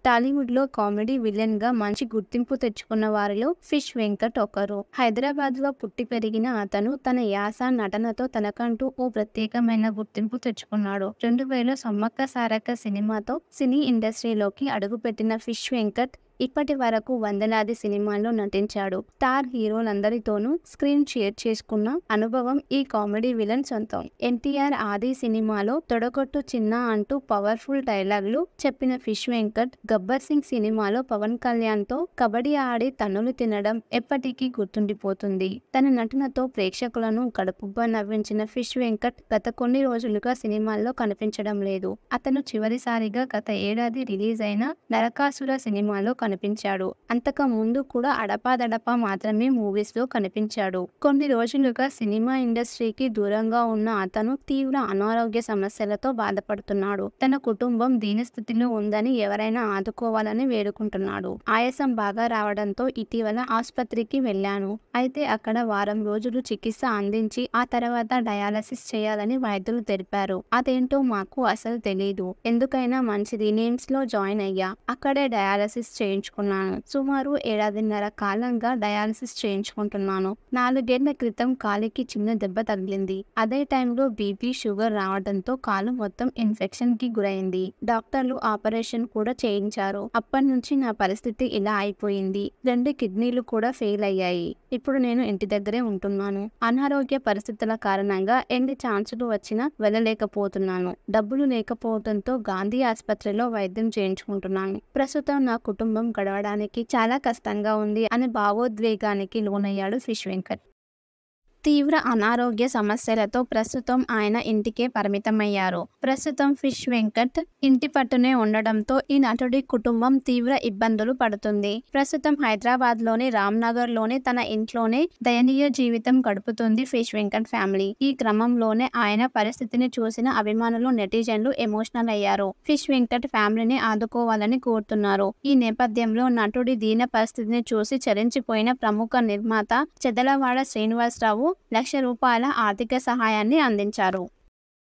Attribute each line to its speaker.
Speaker 1: టాలీవుడ్‌లో కామెడీ విలన్‌గా మంచి గుర్తింపు తెచ్చుకున్న వారిలో ఫిష్ వెంకట్ ఒకరు. హైదరాబాద్‌లో పుట్టి పెరిగిన అతను తన యాస, నటనతో తనకంటూ ఓ ప్రత్యేకమైన గుర్తింపు తెచ్చుకున్నాడు. 2000 సమ్మక్క సారక్క సినిమాతో సినీ ఇండస్ట్రీలోకి అడుగుపెట్టిన ఫిష్ వెంకట్ ఇప్పటి వరకు వందలాది సినిమాల్లో నటించాడు. స్టార్ హీరోలందరితోనూ స్క్రీన్ షేర్ చేసుకున్న అనుభవం ఈ కామెడీ విలన్ సొంతం. ఎన్టీఆర్ 'ఆది' సినిమాలో తొడగొట్టు చిన్నా అంటూ పవర్ఫుల్ డైలాగులు చెప్పిన ఫిష్ వెంకట్, గబ్బర్ సింగ్ సినిమాలో పవన్ కళ్యాణ్‌తో కబడ్డీ ఆడి తన్నులు తినడం ఎప్పటికీ గుర్తుండిపోతుంది. తన నటనతో ప్రేక్షకులను కడుపుబ్బా నవ్వించిన ఫిష్ వెంకట్ గత కొన్ని రోజులుగా సినిమాల్లో కనిపించడం లేదు. అతను చివరిసారిగా గత ఏడాది రిలీజ్ అయిన 'నరకాసుర' సినిమాలో కనిపించాడు. అంతకు ముందు కూడా అడపాదడపా మాత్రమే మూవీస్‌లో కనిపించాడు. కొన్ని రోజులుగా సినిమా ఇండస్ట్రీకి దూరంగా ఉన్న అతను తీవ్ర అనారోగ్య సమస్యలతో బాధపడుతున్నాడు. తన కుటుంబం దీనస్థితిలో ఉందని ఎవరైనా ఆదుకోవాలని వేడుకుంటున్నాడు. ఆయాసం బాగా రావడంతో ఇటీవల ఆస్పత్రికి వెళ్లాను. అయితే అక్కడ వారం రోజులు చికిత్స అందించి ఆ తర్వాత డయాలసిస్ చేయాలని వైద్యులు తెలిపారు. అదేంటో మాకు అసలు తెలీదు. ఎందుకైనా మంచిది నిమ్స్‌లో జాయిన్ అయ్యా. అక్కడే డయాలసిస్ చేయించుకున్నాను. సుమారు 7.5 కాలంగా డయాలసిస్ చేయించుకుంటున్నాను. 4 ఏళ్ల క్రితం కాలికి చిన్న దెబ్బ తగిలింది. అదే టైంలో బీపీ, షుగర్ రావడంతో కాలు మొత్తం ఇన్ఫెక్షన్ కి గురైంది. డాక్టర్లు ఆపరేషన్ కూడా చేయించారు. అప్పటి నుంచి నా పరిస్థితి ఇలా అయిపోయింది. 2 కిడ్నీలు కూడా ఫెయిల్ అయ్యాయి. ఇప్పుడు నేను ఇంటి దగ్గరే ఉంటున్నాను. అనారోగ్య పరిస్థితుల కారణంగా ఎన్ని ఛాన్సులు వచ్చినా వెళ్ళలేకపోతున్నాను. డబ్బులు లేకపోవడంతో గాంధీ ఆసుపత్రిలో వైద్యం చేయించుకుంటున్నాను. ప్రస్తుతం నా కుటుంబం గడవడానికి చాలా కష్టంగా ఉంది అని భావోద్వేగానికి లోనయ్యాడు ఫిష్ వెంకట్. తీవ్ర అనారోగ్య సమస్యలతో ప్రస్తుతం ఆయన ఇంటికే పరిమితమయ్యారు. ప్రస్తుతం ఫిష్ వెంకట్ ఇంటి పట్టునే ఉండడంతో ఈ నటుడి కుటుంబం తీవ్ర ఇబ్బందులు పడుతుంది. ప్రస్తుతం హైదరాబాద్లోని రామ్నగర్లోని తన ఇంట్లోనే దయనీయ జీవితం గడుపుతుంది ఫిష్ వెంకట్ ఫ్యామిలీ. ఈ క్రమంలోనే ఆయన పరిస్థితిని చూసిన అభిమానులు, నెటిజన్లు ఎమోషనల్ అయ్యారు. ఫిష్ వెంకట్ ఫ్యామిలీని ఆదుకోవాలని కోరుతున్నారు. ఈ నేపథ్యంలో నటుడి దీన పరిస్థితిని చూసి చలించిపోయిన ప్రముఖ నిర్మాత చెదలవాడ శ్రీనివాసరావు ₹1,00,000 ఆర్థిక సహాయాన్ని అందించారు.